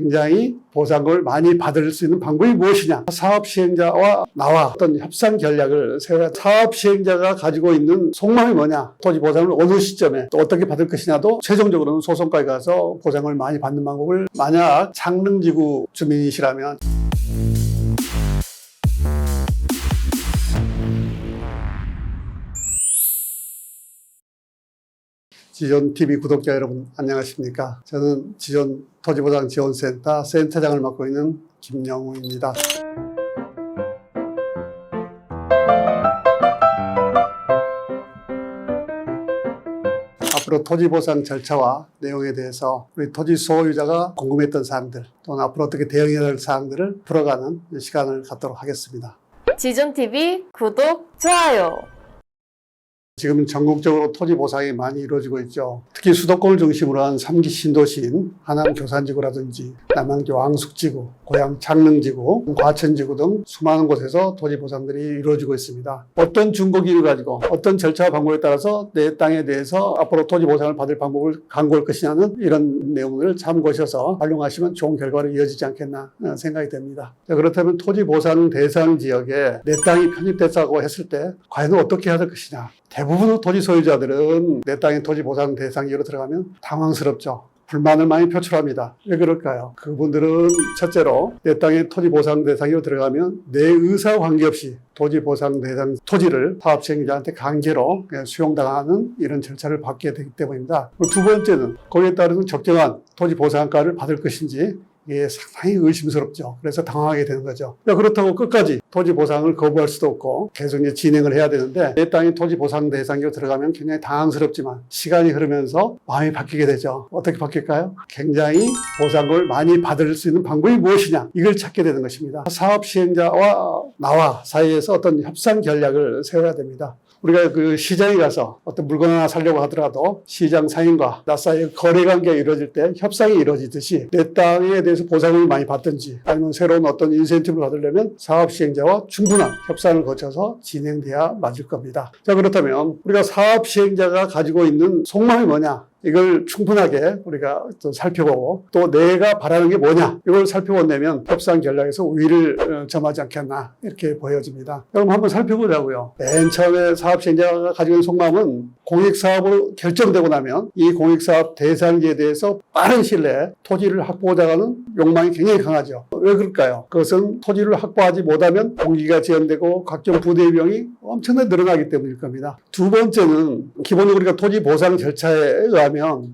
굉장히 보상을 많이 받을 수 있는 방법이 무엇이냐. 사업 시행자와 나와 어떤 협상 전략을 세워야 사업 시행자가 가지고 있는 속마음이 뭐냐. 토지 보상을 어느 시점에 또 어떻게 받을 것이냐도 최종적으로는 소송까지 가서 보상을 많이 받는 방법을 만약 창릉지구 주민이시라면 지존TV 구독자 여러분 안녕하십니까. 저는 지존 토지보상지원센터 센터장을 맡고 있는 김영우입니다. 앞으로 토지보상 절차와 내용에 대해서 우리 토지 소유자가 궁금했던 사항들 또는 앞으로 어떻게 대응해야 할 사항들을 풀어가는 시간을 갖도록 하겠습니다. 지존TV 구독, 좋아요. 지금 전국적으로 토지 보상이 많이 이루어지고 있죠. 특히 수도권을 중심으로 한 3기 신도시인 하남 교산지구라든지 남양주 왕숙지구, 고양 창릉지구, 과천지구 등 수많은 곳에서 토지 보상들이 이루어지고 있습니다. 어떤 준거기를 가지고 어떤 절차와 방법에 따라서 내 땅에 대해서 앞으로 토지 보상을 받을 방법을 강구할 것이냐는 이런 내용을 참고하셔서 활용하시면 좋은 결과로 이어지지 않겠나 생각이 됩니다. 그렇다면 토지 보상 대상 지역에 내 땅이 편입됐다고 했을 때 과연 어떻게 해야 될 것이냐. 대부분의 토지 소유자들은 내 땅의 토지 보상 대상지역으로 들어가면 당황스럽죠. 불만을 많이 표출합니다. 왜 그럴까요? 그분들은 첫째로 내 땅의 토지 보상 대상지역으로 들어가면 내 의사와 관계없이 토지 보상 대상 토지를 사업 시행자한테 강제로 수용당하는 이런 절차를 받게 되기 때문입니다. 두 번째는 거기에 따르는 적정한 토지 보상가를 받을 것인지 이게 상당히 의심스럽죠. 그래서 당황하게 되는 거죠. 그렇다고 끝까지 토지 보상을 거부할 수도 없고 계속 진행을 해야 되는데 내 땅이 토지 보상 대상지로 들어가면 굉장히 당황스럽지만 시간이 흐르면서 마음이 바뀌게 되죠. 어떻게 바뀔까요? 굉장히 보상을 많이 받을 수 있는 방법이 무엇이냐 이걸 찾게 되는 것입니다. 사업 시행자와 나와 사이에서 어떤 협상 전략을 세워야 됩니다. 우리가 그 시장에 가서 어떤 물건 하나 사려고 하더라도 시장 상인과 나 사이에 거래 관계가 이루어질 때 협상이 이루어지듯이 내 땅에 대해서 보상을 많이 받든지 아니면 새로운 어떤 인센티브를 받으려면 사업 시행자와 충분한 협상을 거쳐서 진행돼야 맞을 겁니다. 자, 그렇다면 우리가 사업 시행자가 가지고 있는 속마음이 뭐냐? 이걸 충분하게 우리가 또 살펴보고 또 내가 바라는 게 뭐냐 이걸 살펴본다면 협상 전략에서 우위를 점하지 않겠나 이렇게 보여집니다. 그럼 한번 살펴보자고요. 맨 처음에 사업 시행자가 가지고 있는 속마음은 공익사업으로 결정되고 나면 이 공익사업 대상지에 대해서 빠른 시일 내에 토지를 확보하자는 욕망이 굉장히 강하죠. 왜 그럴까요? 그것은 토지를 확보하지 못하면 공기가 지연되고 각종 부대 비용이 엄청나게 늘어나기 때문일 겁니다. 두 번째는 기본적으로 우리가 토지 보상 절차에 의하면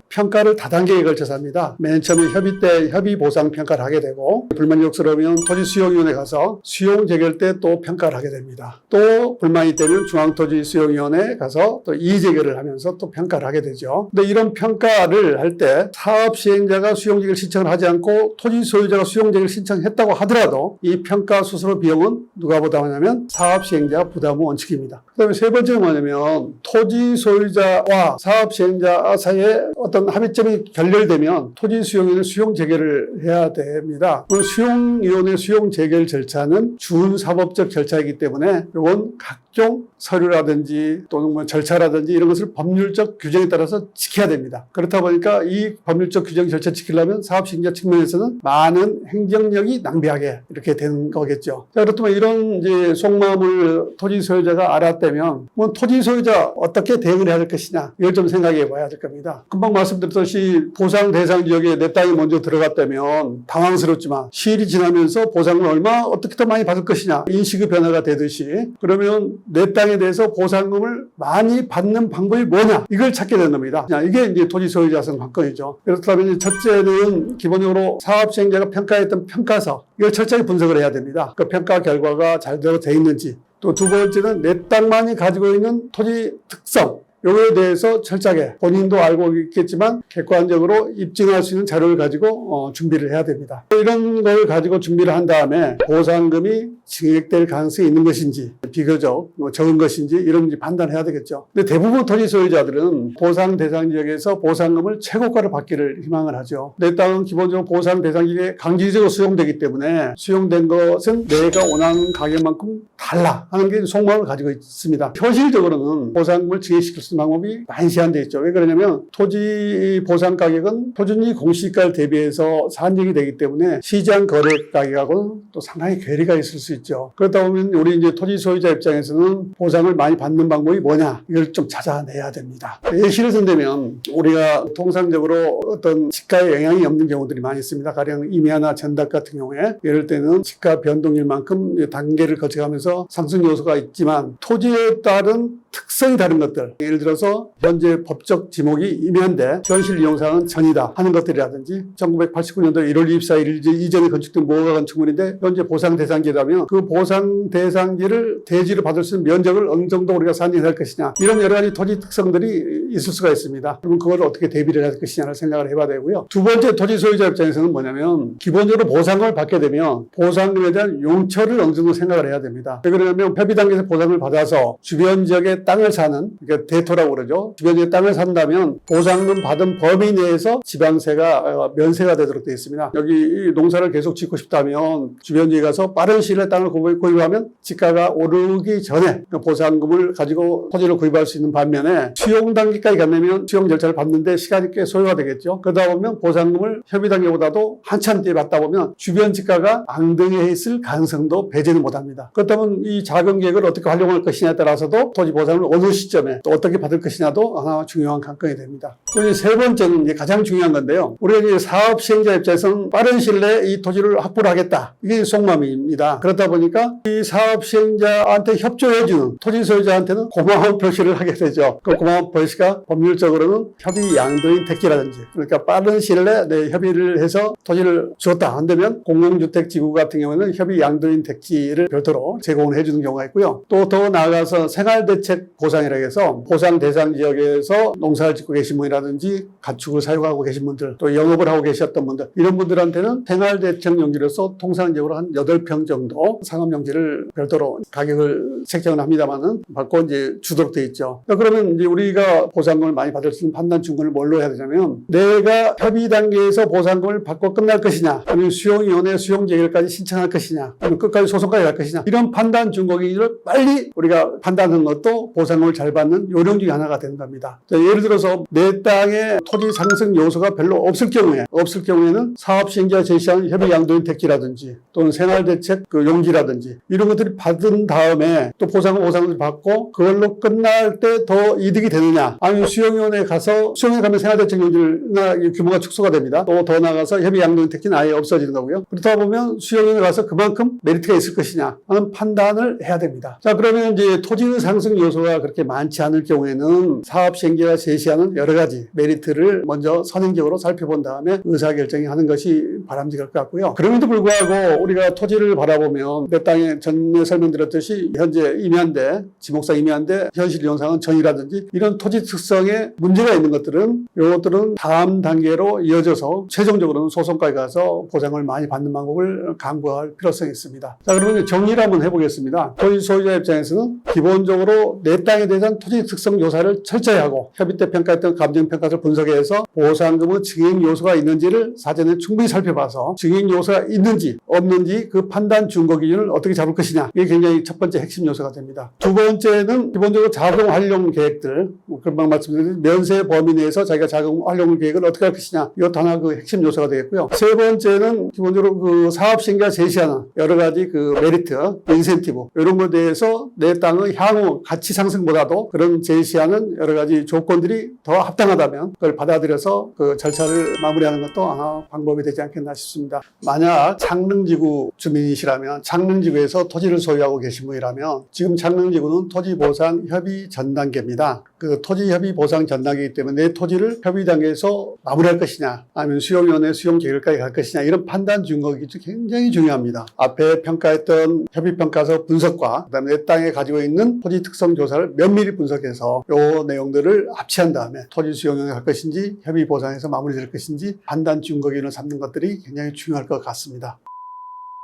평가를 다단계에 걸쳐서 합니다. 맨 처음에 협의 때 협의 보상 평가를 하게 되고 불만이 욕설하면 토지 수용위원회 가서 수용 재결 때 또 평가를 하게 됩니다. 또 불만이 되면 중앙토지 수용위원회에 가서 또 이의 재결을 하면서 또 평가를 하게 되죠. 근데 이런 평가를 할 때 사업 시행자가 수용 재결 신청을 하지 않고 토지 소유자가 수용 재결 신청했다고 하더라도 이 평가 수수료 비용은 누가 부담하냐면 사업 시행자가 부담 원칙입니다. 그다음에 세 번째는 뭐냐면 토지 소유자와 사업 시행자 사이에 어떤 합의점이 결렬되면 토지 수용위원회 수용 재결을 해야 됩니다. 수용위원회 수용 재결 절차는 준사법적 절차이기 때문에 이건 각종 서류라든지 또는 뭐 절차라든지 이런 것을 법률적 규정에 따라서 지켜야 됩니다. 그렇다 보니까 이 법률적 규정 절차 지키려면 사업시행자 측면에서는 많은 행정력이 낭비하게 이렇게 되는 거겠죠. 자, 그렇다면 이런 이제 속마음을 토지 소유자가 알았다면 뭐 토지 소유자 어떻게 대응을 해야 될 것이냐 이걸 좀 생각해 봐야 될 겁니다. 금방 말씀드렸듯이 보상 대상 지역에 내 땅이 먼저 들어갔다면 당황스럽지만 시일이 지나면서 보상을 어떻게 더 많이 받을 것이냐 인식의 변화가 되듯이 그러면 내 땅에 대해서 보상금을 많이 받는 방법이 뭐냐 이걸 찾게 되는 겁니다. 이게 이제 토지 소유자성 관건이죠. 그렇다면 첫째는 기본적으로 사업 시행자가 평가했던 평가서 이걸 철저히 분석을 해야 됩니다. 그 평가 결과가 잘되어 있는지 또 두 번째는 내 땅만이 가지고 있는 토지 특성 요거에 대해서 철저하게 본인도 알고 있겠지만 객관적으로 입증할 수 있는 자료를 가지고 준비를 해야 됩니다. 이런 걸 가지고 준비를 한 다음에 보상금이 증액될 가능성이 있는 것인지 비교적 적은 것인지 이런지 판단해야 되겠죠. 근데 대부분 토지 소유자들은 보상 대상 지역에서 보상금을 최고가를 받기를 희망을 하죠. 내 땅은 기본적으로 보상 대상 지역에 강제적으로 수용되기 때문에 수용된 것은 내가 원하는 가격만큼 달라 하는 게 속마음을 가지고 있습니다. 현실적으로는 보상금을 증액시킬 수 쓰는 방법이 많이 제한되어 있죠. 왜 그러냐면 토지 보상 가격은 토지 공시가를 대비해서 산정이 되기 때문에 시장 거래 가격하고는 또 상당히 괴리가 있을 수 있죠. 그렇다 보면 우리 이제 토지 소유자 입장에서는 보상을 많이 받는 방법이 뭐냐, 이걸 좀 찾아내야 됩니다. 예시를 든다면 우리가 통상적으로 어떤 지가에 영향이 없는 경우들이 많이 있습니다. 가령 임야나 전답 같은 경우에 이럴 때는 지가 변동일 만큼 단계를 거쳐가면서 상승 요소가 있지만 토지에 따른 특성이 다른 것들, 예를 들어서 현재 법적 지목이 임야인데 현실 이용사항은 전이다 하는 것들이라든지 1989년도 1월 24일 이전에 건축된 모가 건축물인데 현재 보상 대상지라면 그 보상 대상지를 대지로 받을 수 있는 면적을 어느 정도 우리가 산정할 것이냐, 이런 여러 가지 토지 특성들이 있을 수가 있습니다. 그러면 그걸 어떻게 대비를 할 것이냐를 생각을 해봐야 되고요. 두 번째, 토지 소유자 입장에서는 뭐냐면 기본적으로 보상을 받게 되면 보상금에 대한 용처를 어느 정도 생각을 해야 됩니다. 왜 그러냐면 협의 단계에서 보상을 받아서 주변 지역에 땅을 사는, 그러니까 대토라고 그러죠. 주변 지역에 땅을 산다면 보상금 받은 범위 내에서 지방세가 면세가 되도록 되어 있습니다. 여기 농사를 계속 짓고 싶다면 주변 지역에 가서 빠른 시일에 땅을 구입하면 지가가 오르기 전에 보상금을 가지고 토지를 구입할 수 있는 반면에 수용 단계까지 가려면 수용 절차를 밟는데 시간이 꽤 소요가 되겠죠. 그러다 보면 보상금을 협의 단계보다도 한참 뒤에 받다 보면 주변 지가가 앙등해 있을 가능성도 배제는 못합니다. 그렇다면 이 자금 계획을 어떻게 활용할 것이냐에 따라서도 토지 보상을 어느 시점에 또 어떻게 받을 것이냐도 하나 중요한 관건이 됩니다. 또 세 번째는 이제 가장 중요한 건데요. 우리가 이제 사업 시행자 입장에서는 빠른 시일 내에 이 토지를 확보를 하겠다, 이게 속마음입니다. 그렇다 보니까 이 사업 시행자한테 협조해주는 토지 소유자한테는 고마운 표시를 하게 되죠. 그 고마운 표시가 법률적으로는 협의 양도인 택지라든지, 그러니까 빠른 시일 내에 협의를 해서 토지를 주었다 안 되면 공공주택 지구 같은 경우는 협의 양도인 택지를 별도로 제공을 해주는 경우가 있고요. 또 더 나아가서 생활대책 보상이라고 해서 보상 대상 지역에서 농사를 짓고 계신 분이라든지 가축을 사육하고 계신 분들, 또 영업을 하고 계셨던 분들, 이런 분들한테는 생활대책 용지로서 통상적으로 한 8평 정도 상업용지를 별도로 가격을 책정을 합니다만은 받고 이제 주도록 되어 있죠. 그러면 이제 우리가 보상금을 많이 받을 수 있는 판단 준권을 뭘로 해야 되냐면, 내가 협의 단계에서 보상금을 받고 끝날 것이냐, 아니면 수용위원회 수용 재결까지 신청할 것이냐, 아니면 끝까지 소송까지 갈 것이냐, 이런 판단 준거기를 빨리 우리가 판단하는 것도 보상금을 잘 받는 요령 중에 하나가 되는 겁니다. 예를 들어서 내 땅에 토지 상승 요소가 별로 없을 경우에는 사업 시행자가 제시한 협의 양도인 택지라든지 또는 생활대책 그 용지라든지 이런 것들이 받은 다음에 또 보상을 받고 그걸로 끝날 때 더 이득이 되느냐, 아니면 수용위원회에 가서 수용위원회 가면 생활대책 용지나 규모가 축소가 됩니다. 또 더 나아가서 협의 양도인 택지는 아예 없어지는 거고요. 그렇다 보면 수용위원회 가서 그만큼 메리트가 있을 것이냐 하는 판단을 해야 됩니다. 자, 그러면 이제 토지 상승 요소가 그렇게 많지 않을 경우에는 사업 시행자가 제시하는 여러 가지 메리트를 먼저 선행적으로 살펴본 다음에 의사결정이 하는 것이 바람직할 것 같고요. 그럼에도 불구하고 우리가 토지를 바라보면 내 땅에 전에 설명드렸듯이 현재 임야인데, 지목상 임야인데 현실 이용상은 전이라든지 이런 토지 특성에 문제가 있는 것들은 이것들은 다음 단계로 이어져서 최종적으로는 소송까지 가서 보상을 많이 받는 방법을 강구할 필요성이 있습니다. 자, 그러면 정리를 한번 해보겠습니다. 토지 소유자 입장에서는 기본적으로 내 땅에 대한 토지 특성 조사를 철저히 하고 협의 때 평가했던 감정평가를 분석해서 보상금의 증액 요소가 있는지를 사전에 충분히 살펴봐서 증액 요소가 있는지 없는지 그 판단 준거 기준을 어떻게 잡을 것이냐, 이게 굉장히 첫 번째 핵심 요소가 됩니다. 두 번째는 기본적으로 자금 활용 계획들, 금방 말씀드린 면세 범위 내에서 자기가 자금 활용 계획을 어떻게 할 것이냐, 이것도 하나 그 핵심 요소가 되겠고요. 세 번째는 기본적으로 그 사업 시행자가 제시하는 여러 가지 그 메리트, 인센티브 이런 것에 대해서 내 땅의 향후 가치 상승보다도 그런 제시하는 여러 가지 조건들이 더 합당하다면 그걸 받아들여서 그 절차를 마무리하는 것도 하나 방법이 되지 않겠나 싶습니다. 만약 창릉지구 주민이시라면, 창릉지구에서 토지를 소유하고 계신 분이라면 지금 창릉지구는 토지보상 협의 전 단계입니다. 그 토지협의 보상 전 단계이기 때문에 내 토지를 협의 단계에서 마무리할 것이냐, 아니면 수용위원회 수용 계획까지 갈 것이냐, 이런 판단 준거기 굉장히 중요합니다. 앞에 평가했던 협의평가서 분석과 그다음에 내 땅에 가지고 있는 토지 특성 조사를 면밀히 분석해서 이 내용들을 합치한 다음에 토지 수용에 갈 것인지 협의 보상에서 마무리될 것인지 판단 준거기를 삼는 것들이 굉장히 중요할 것 같습니다.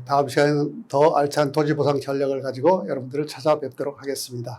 다음 시간에는 더 알찬 토지 보상 전략을 가지고 여러분들을 찾아뵙도록 하겠습니다.